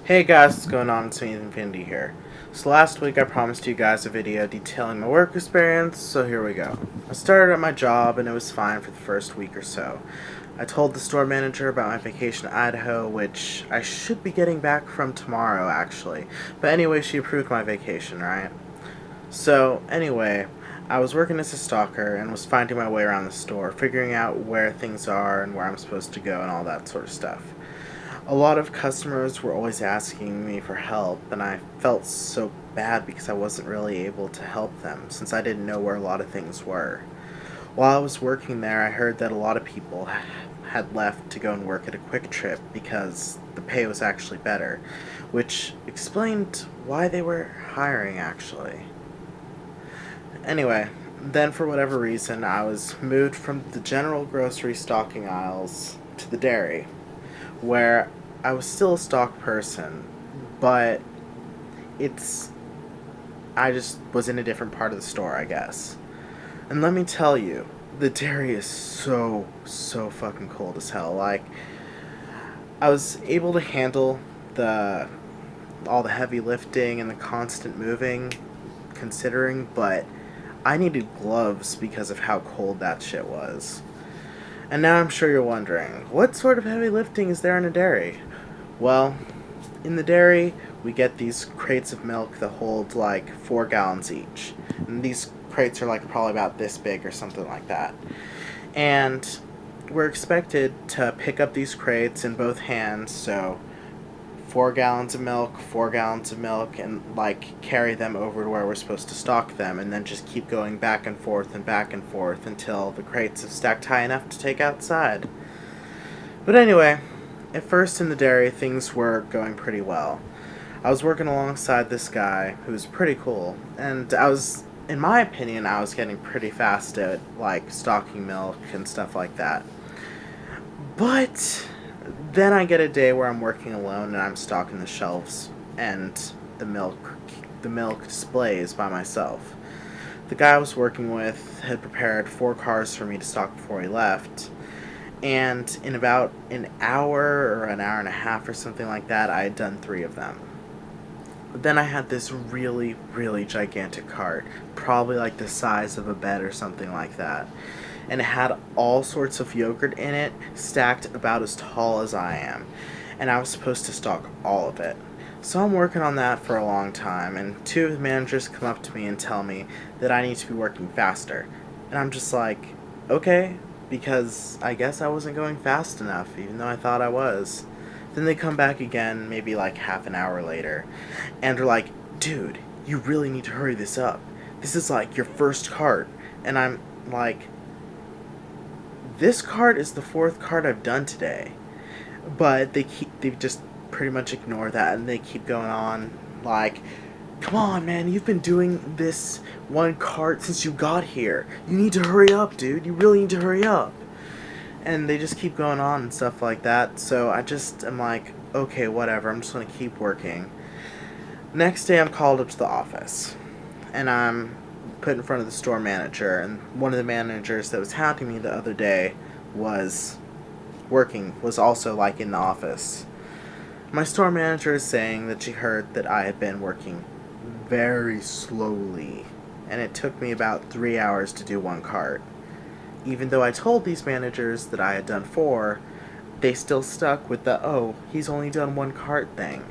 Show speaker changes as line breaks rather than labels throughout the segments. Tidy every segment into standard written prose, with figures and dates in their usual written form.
Hey guys, what's going on? It's me, Infinity here. So last week I promised you guys a video detailing my work experience, so here we go. I started at my job and it was fine for the first week or so. I told the store manager about my vacation to Idaho, which I should be getting back from tomorrow actually. But anyway, she approved my vacation, right? So anyway, I was working as a stalker and was finding my way around the store, figuring out where things are and where I'm supposed to go and all that sort of stuff. A lot of customers were always asking me for help, and I felt so bad because I wasn't really able to help them since I didn't know where a lot of things were. While I was working there, I heard that a lot of people had left to go and work at a Quick Trip because the pay was actually better, which explained why they were hiring actually. Anyway, then for whatever reason, I was moved from the general grocery stocking aisles to the dairy, where I was still a stock person, but it's I just was in a different part of the store, I guess. And let me tell you, the dairy is so fucking cold as hell. Like, I was able to handle the all the heavy lifting and the constant moving, considering, but I needed gloves because of how cold that shit was. And now I'm sure you're wondering, what sort of heavy lifting is there in a dairy? Well, in the dairy, we get these crates of milk that hold like 4 gallons each. And these crates are like probably about this big or something like that. And we're expected to pick up these crates in both hands, so 4 gallons of milk, 4 gallons of milk, and like carry them over to where we're supposed to stock them, and then just keep going back and forth until the crates have stacked high enough to take outside. But anyway, at first in the dairy, things were going pretty well. I was working alongside this guy who was pretty cool, and in my opinion, I was getting pretty fast at like stocking milk and stuff like that. But then I get a day where I'm working alone and I'm stocking the shelves and the milk displays by myself. The guy I was working with had prepared 4 cars for me to stock before he left, and in about an hour or an hour and a half or something like that, I had done 3 of them. But then I had this really gigantic cart, probably like the size of a bed or something like that. And it had all sorts of yogurt in it, stacked about as tall as I am. And I was supposed to stock all of it. So I'm working on that for a long time, and 2 of the managers come up to me and tell me that I need to be working faster. And I'm just like, okay, because I guess I wasn't going fast enough, even though I thought I was. Then they come back again, maybe like half an hour later, and they're like, dude, you really need to hurry this up. This is like your first cart. And I'm like, this cart is the 4th cart I've done today. But they just pretty much ignore that, and they keep going on like, come on, man, you've been doing this 1 cart since you got here. You need to hurry up, dude. You really need to hurry up. And they just keep going on and stuff like that. So I'm like, okay, whatever. I'm just going to keep working. Next day, I'm called up to the office. And I'm put in front of the store manager. And one of the managers that was hounding me the other day was also like in the office. My store manager is saying that she heard that I had been working very slowly, and it took me about 3 hours to do 1 cart. Even though I told these managers that I had done 4, they still stuck with the, oh, he's only done 1 cart thing.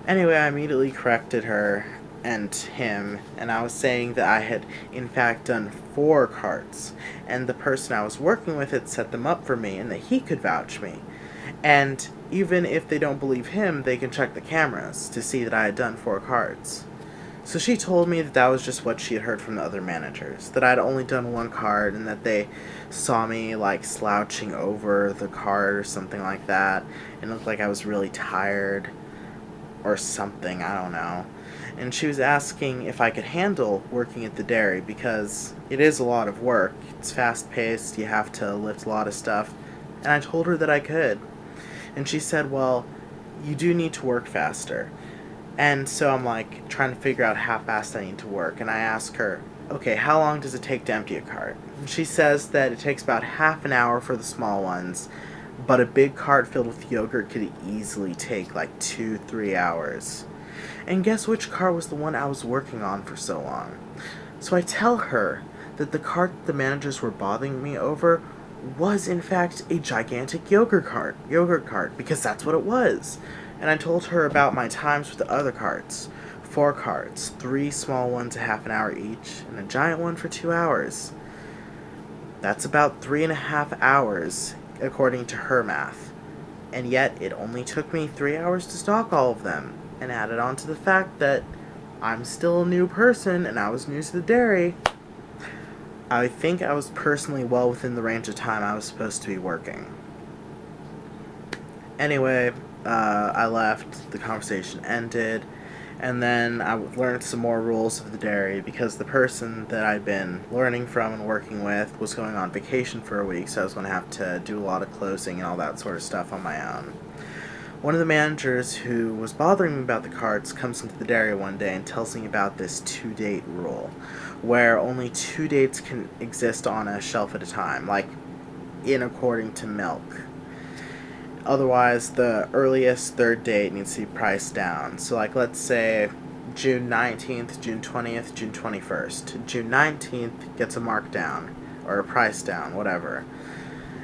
Anyway, I immediately corrected her and him, and I was saying that I had in fact done 4 carts, and the person I was working with had set them up for me, and that he could vouch me. And even if they don't believe him, they can check the cameras to see that I had done 4 carts. So she told me that that was just what she had heard from the other managers, that I'd only done 1 cart and that they saw me like slouching over the cart or something like that, and it looked like I was really tired or something, I don't know. And she was asking if I could handle working at the dairy because it is a lot of work. It's fast paced, you have to lift a lot of stuff, and I told her that I could. And she said, well, you do need to work faster. And so I'm like trying to figure out how fast I need to work, and I ask her, okay, how long does it take to empty a cart? And she says that it takes about half an hour for the small ones, but a big cart filled with yogurt could easily take like 2-3 hours. And guess which cart was the one I was working on for so long? So I tell her that the cart the managers were bothering me over was in fact a gigantic yogurt cart, because that's what it was. And I told her about my times with the other carts. 4 carts, 3 small ones a half an hour each, and a giant one for 2 hours. That's about 3.5 hours, according to her math. And yet, it only took me 3 hours to stock all of them, and added on to the fact that I'm still a new person, and I was new to the dairy. I think I was personally well within the range of time I was supposed to be working. Anyway, I left, the conversation ended, and then I learned some more rules of the dairy because the person that I'd been learning from and working with was going on vacation for a week, so I was going to have to do a lot of closing and all that sort of stuff on my own. One of the managers who was bothering me about the carts comes into the dairy one day and tells me about this 2-date rule, where only 2 dates can exist on a shelf at a time, like in according to milk. Otherwise, the earliest third date needs to be priced down. So, like, let's say June 19th, June 20th, June 21st. June 19th gets a markdown, or a price down, whatever.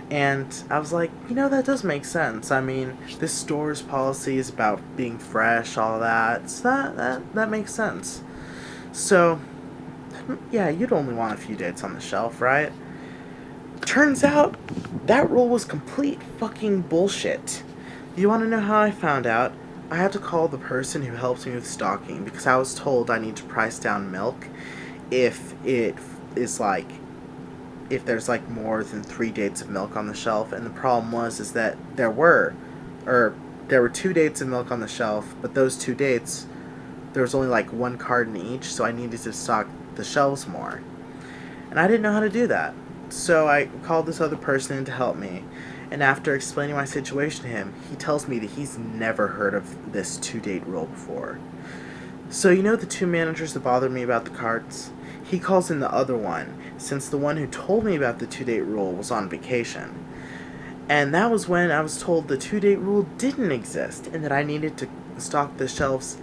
And I was like, that does make sense. I mean, this store's policy is about being fresh, all that. So that makes sense. So, yeah, you'd only want a few dates on the shelf, right? Turns out, that rule was complete fucking bullshit. You want to know how I found out? I had to call the person who helps me with stocking because I was told I need to price down milk if it is like, if there's like more than 3 dates of milk on the shelf. And the problem is that there were 2 dates of milk on the shelf, but those 2 dates, there was only like 1 carton each, so I needed to stock the shelves more. And I didn't know how to do that. So I called this other person in to help me, and after explaining my situation to him, he tells me that he's never heard of this 2-date rule before. So the 2 managers that bothered me about the carts? He calls in the other one, since the one who told me about the 2-date rule was on vacation. And that was when I was told the 2-date rule didn't exist, and that I needed to stock the shelves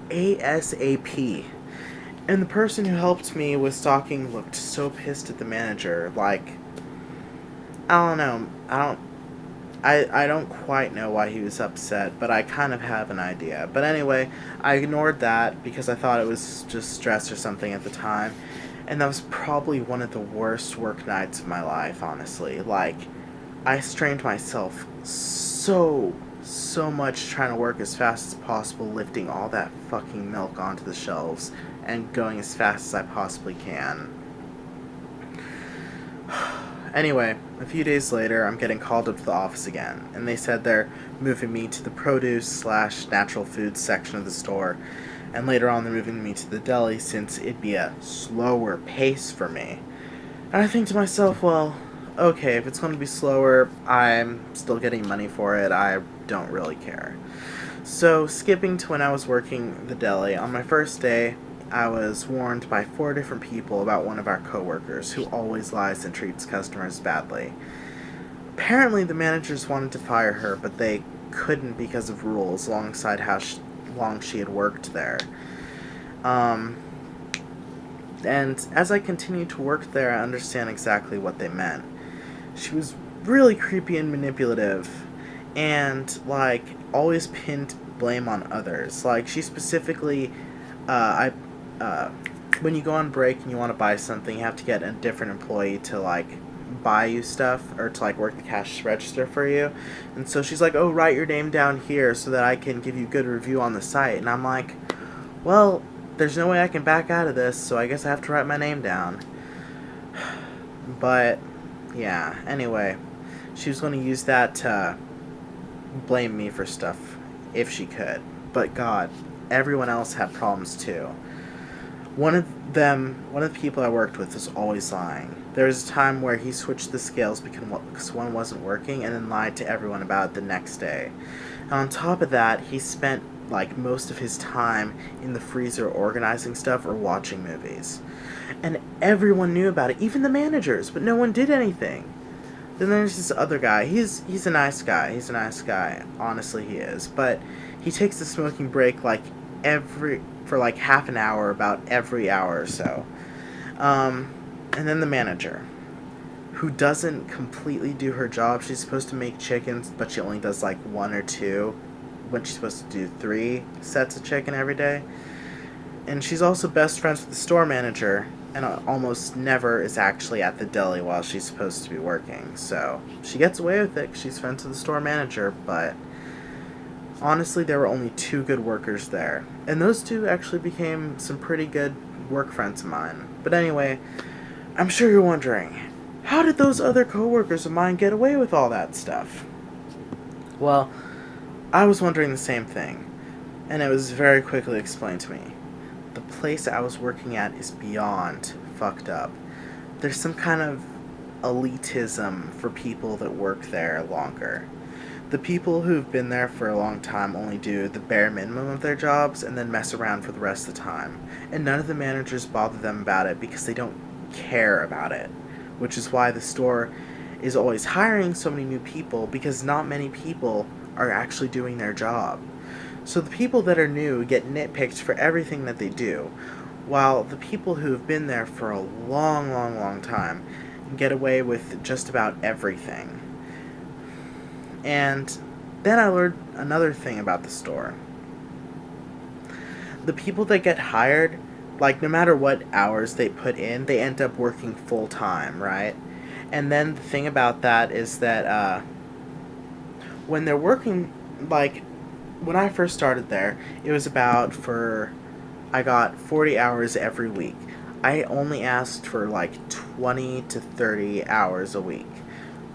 ASAP. And the person who helped me with stocking looked so pissed at the manager, like, I don't know, I don't quite know why he was upset, but I kind of have an idea. But anyway, I ignored that because I thought it was just stress or something at the time, and that was probably one of the worst work nights of my life, honestly. Like, I strained myself so much trying to work as fast as possible, lifting all that fucking milk onto the shelves and going as fast as I possibly can. Anyway, a few days later, I'm getting called up to the office again, and they said they're moving me to the produce/natural foods section of the store, and later on they're moving me to the deli since it'd be a slower pace for me. And I think to myself, well, okay, if it's going to be slower, I'm still getting money for it, I don't really care. So, skipping to when I was working the deli, on my first day, I was warned by 4 different people about one of our coworkers who always lies and treats customers badly. Apparently, the managers wanted to fire her, but they couldn't because of rules alongside how long she had worked there. And as I continued to work there, I understand exactly what they meant. She was really creepy and manipulative, and, like, always pinned blame on others. Like, she specifically, when you go on break and you want to buy something, you have to get a different employee to, like, buy you stuff, or to, like, work the cash register for you. And so she's like, oh, write your name down here so that I can give you a good review on the site. And I'm like, well, there's no way I can back out of this, so I guess I have to write my name down. But, yeah, anyway, she was going to use that to blame me for stuff if she could. But God, everyone else had problems too. One of the people I worked with was always lying. There was a time where he switched the scales because one wasn't working and then lied to everyone about it the next day. And on top of that, he spent like most of his time in the freezer organizing stuff or watching movies. And everyone knew about it, even the managers, but no one did anything. Then there's this other guy. He's a nice guy. He's a nice guy. Honestly, he is. But he takes a smoking break like for like half an hour, about every hour or so. And then the manager, who doesn't completely do her job. She's supposed to make chickens, but she only does like 1 or 2, when she's supposed to do 3 sets of chicken every day. And she's also best friends with the store manager, and almost never is actually at the deli while she's supposed to be working. So she gets away with it 'cause she's friends with the store manager, but honestly, there were only 2 good workers there. And those 2 actually became some pretty good work friends of mine. But anyway, I'm sure you're wondering, how did those other coworkers of mine get away with all that stuff? Well, I was wondering the same thing, and it was very quickly explained to me. The place I was working at is beyond fucked up. There's some kind of elitism for people that work there longer. The people who've been there for a long time only do the bare minimum of their jobs and then mess around for the rest of the time. And none of the managers bother them about it because they don't care about it. Which is why the store is always hiring so many new people, because not many people are actually doing their job. So the people that are new get nitpicked for everything that they do, while the people who have been there for a long time get away with just about everything. And then I learned another thing about the store. The people that get hired, like, no matter what hours they put in, they end up working full time, right? And then the thing about that is that when they're working, like, when I first started there, it was I got 40 hours every week. I only asked for like 20 to 30 hours a week.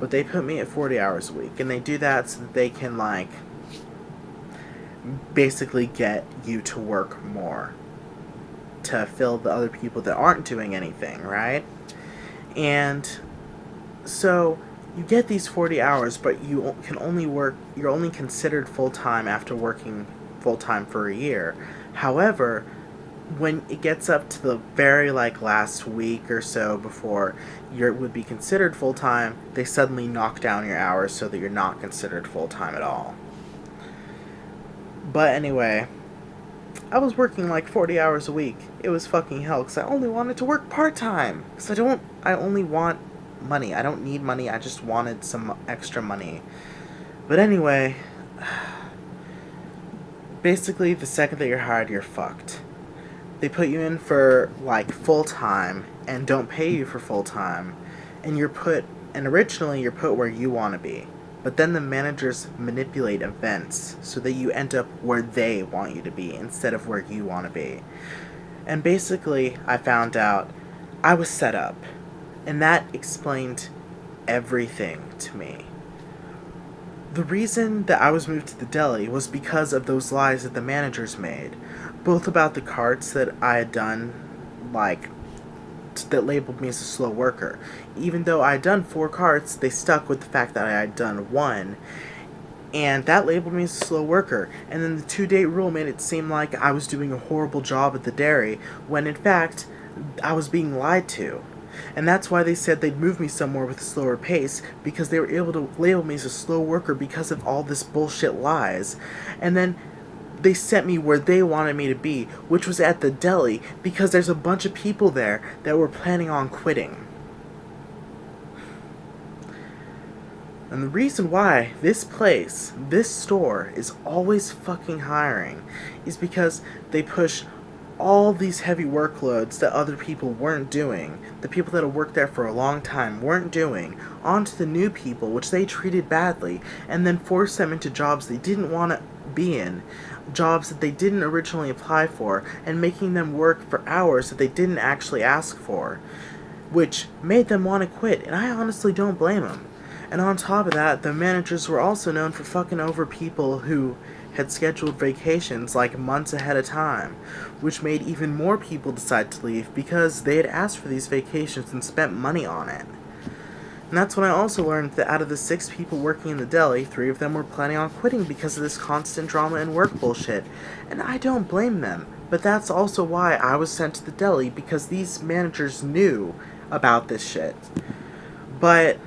But they put me at 40 hours a week, and they do that so that they can, like, basically get you to work more to fill the other people that aren't doing anything, right? And so you get these 40 hours, but you're only considered full-time after working full-time for a year. However, when it gets up to the very, like, last week or so before you would be considered full-time, they suddenly knock down your hours so that you're not considered full-time at all. But anyway, I was working like 40 hours a week. It was fucking hell, because I only wanted to work part-time. Because I only want money. I don't need money, I just wanted some extra money. But anyway, basically the second that you're hired, you're fucked. They put you in for, like, full-time and don't pay you for full-time, and originally you're put where you want to be. But then the managers manipulate events so that you end up where they want you to be instead of where you want to be. And basically, I found out I was set up, and that explained everything to me. The reason that I was moved to the deli was because of those lies that the managers made. Both about the carts that I had done, like, that labeled me as a slow worker. Even though I had done 4 carts, they stuck with the fact that I had done 1. And that labeled me as a slow worker. And then the 2-day rule made it seem like I was doing a horrible job at the dairy, when in fact, I was being lied to. And that's why they said they'd move me somewhere with a slower pace, because they were able to label me as a slow worker because of all this bullshit lies. And then they sent me where they wanted me to be, which was at the deli, because there's a bunch of people there that were planning on quitting. And the reason why this store, is always fucking hiring is because they push all these heavy workloads that other people weren't doing, the people that have worked there for a long time weren't doing, onto the new people, which they treated badly, and then force them into jobs they didn't want to be in, jobs that they didn't originally apply for, and making them work for hours that they didn't actually ask for, which made them want to quit, and I honestly don't blame them. And on top of that, the managers were also known for fucking over people who had scheduled vacations like months ahead of time, which made even more people decide to leave because they had asked for these vacations and spent money on it. And that's when I also learned that out of the 6 people working in the deli, 3 of them were planning on quitting because of this constant drama and work bullshit. And I don't blame them, but that's also why I was sent to the deli, because these managers knew about this shit. But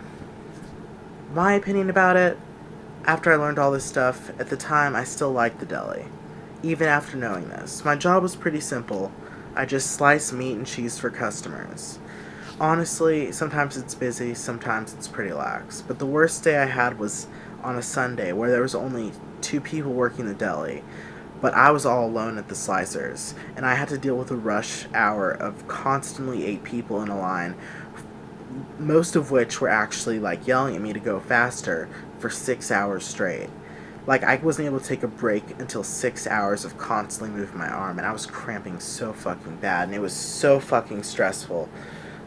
My opinion about it, after I learned all this stuff, at the time I still liked the deli. Even after knowing this. My job was pretty simple. I just slice meat and cheese for customers. Honestly, sometimes it's busy, sometimes it's pretty lax. But the worst day I had was on a Sunday where there was only 2 people working the deli. But I was all alone at the slicers, and I had to deal with a rush hour of constantly 8 people in a line, most of which were actually like yelling at me to go faster for 6 hours straight. Like, I wasn't able to take a break until 6 hours of constantly moving my arm, and I was cramping so fucking bad, and it was so fucking stressful.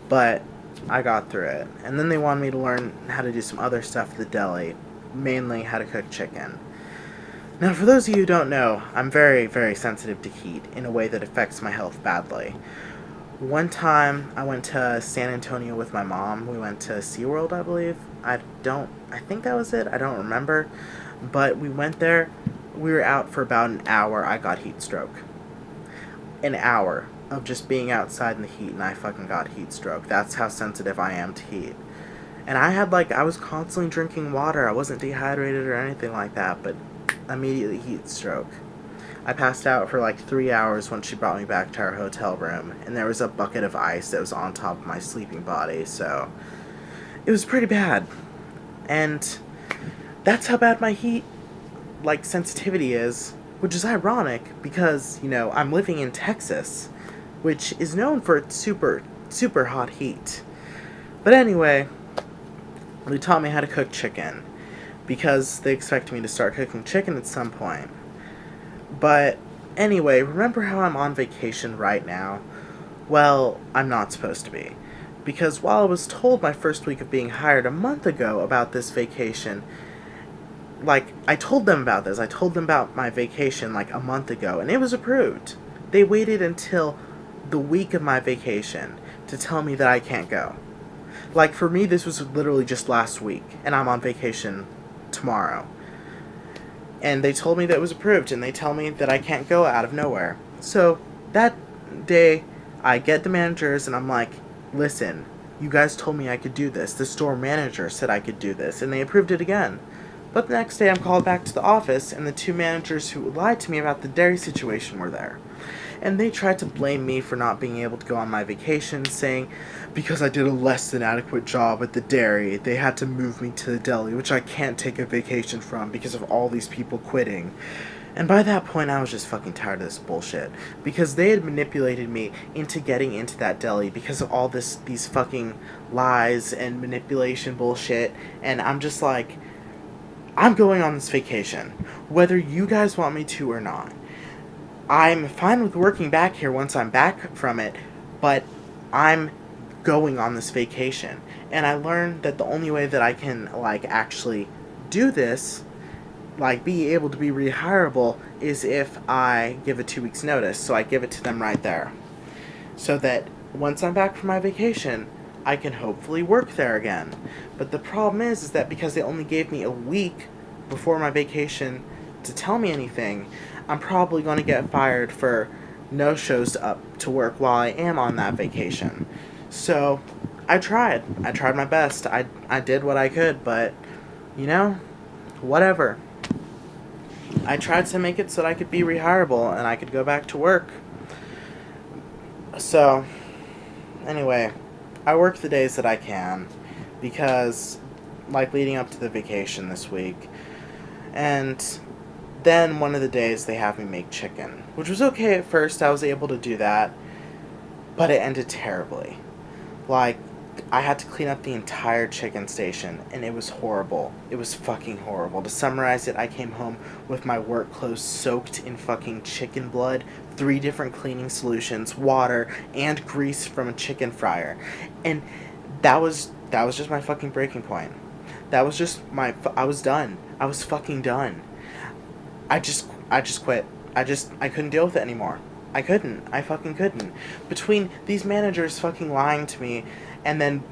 But I got through it. And then they wanted me to learn how to do some other stuff at the deli, mainly how to cook chicken. Now, for those of you who don't know, I'm very, very sensitive to heat in a way that affects my health badly. One time, I went to San Antonio with my mom. We went to SeaWorld, I believe. I think that was it. I don't remember. But we went there. We were out for about an hour. I got heat stroke. An hour of just being outside in the heat, and I fucking got heat stroke. That's how sensitive I am to heat. And I was constantly drinking water. I wasn't dehydrated or anything like that, but immediately heat stroke. I passed out for like 3 hours once she brought me back to our hotel room, and there was a bucket of ice that was on top of my sleeping body, so it was pretty bad. And that's how bad my heat, sensitivity is, which is ironic because, I'm living in Texas, which is known for its super, super hot heat. But anyway, they taught me how to cook chicken because they expect me to start cooking chicken at some point. But anyway, remember how I'm on vacation right now? Well, I'm not supposed to be. Because while I was told my first week of being hired a month ago about this vacation, I told them about this. I told them about my vacation a month ago, and it was approved. They waited until the week of my vacation to tell me that I can't go. For me, this was literally just last week, and I'm on vacation tomorrow. And they told me that it was approved, and they tell me that I can't go out of nowhere. So, that day, I get the managers, and I'm like, listen, you guys told me I could do this. The store manager said I could do this, and they approved it again. But the next day, I'm called back to the office, and the 2 managers who lied to me about the dairy situation were there. And they tried to blame me for not being able to go on my vacation, saying because I did a less than adequate job at the dairy, they had to move me to the deli, which I can't take a vacation from because of all these people quitting. And by that point, I was just fucking tired of this bullshit. Because they had manipulated me into getting into that deli because of all these fucking lies and manipulation bullshit. And I'm just like, I'm going on this vacation, whether you guys want me to or not. I'm fine with working back here once I'm back from it, but I'm going on this vacation. And I learned that the only way that I can, actually do this, be able to be rehireable, is if I give a 2 weeks notice. So I give it to them right there. So that once I'm back from my vacation, I can hopefully work there again. But the problem is that because they only gave me a week before my vacation to tell me anything, I'm probably going to get fired for no-shows up to work while I am on that vacation. So, I tried. I tried my best. I did what I could, but, whatever. I tried to make it so that I could be rehireable and I could go back to work. So, anyway, I work the days that I can because, leading up to the vacation this week, and then one of the days they have me make chicken, which was okay at first. I was able to do that, but it ended terribly. I had to clean up the entire chicken station, and it was horrible. It was fucking horrible. To summarize it, I came home with my work clothes soaked in fucking chicken blood, 3 different cleaning solutions, water, and grease from a chicken fryer. And that was just my fucking breaking point. That was just I was done. I was fucking done. I just quit. I couldn't deal with it anymore. I fucking couldn't. Between these managers fucking lying to me, and then,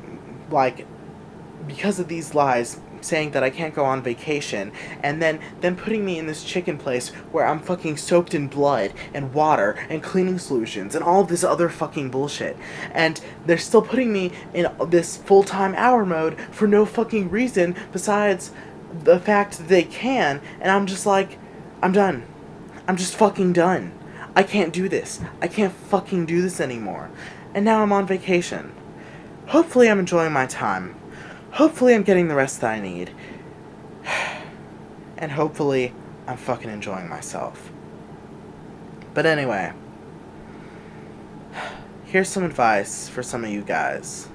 because of these lies, saying that I can't go on vacation, and then putting me in this chicken place where I'm fucking soaked in blood and water and cleaning solutions and all of this other fucking bullshit. And they're still putting me in this full-time hour mode for no fucking reason besides the fact that they can, and I'm just like, I'm done. I'm just fucking done. I can't do this. I can't fucking do this anymore. And now I'm on vacation. Hopefully I'm enjoying my time. Hopefully I'm getting the rest that I need. And hopefully I'm fucking enjoying myself. But anyway, here's some advice for some of you guys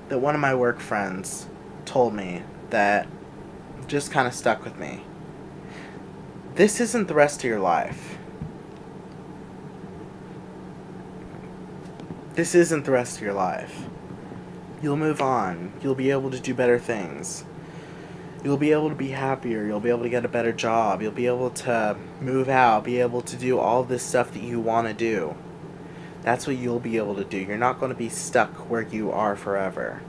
that one of my work friends told me that just kind of stuck with me. This isn't the rest of your life. This isn't the rest of your life. You'll move on. You'll be able to do better things. You'll be able to be happier. You'll be able to get a better job. You'll be able to move out. Be able to do all this stuff that you want to do. That's what you'll be able to do. You're not going to be stuck where you are forever.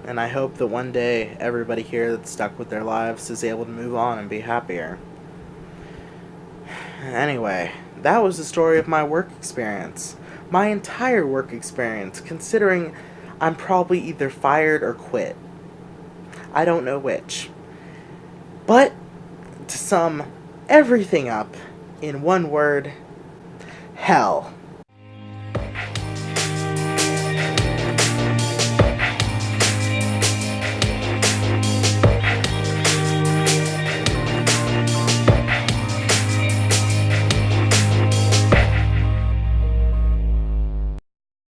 And I hope that one day everybody here that's stuck with their lives is able to move on and be happier. Anyway, that was the story of my work experience. My entire work experience, considering I'm probably either fired or quit. I don't know which. But, to sum everything up in one word, hell.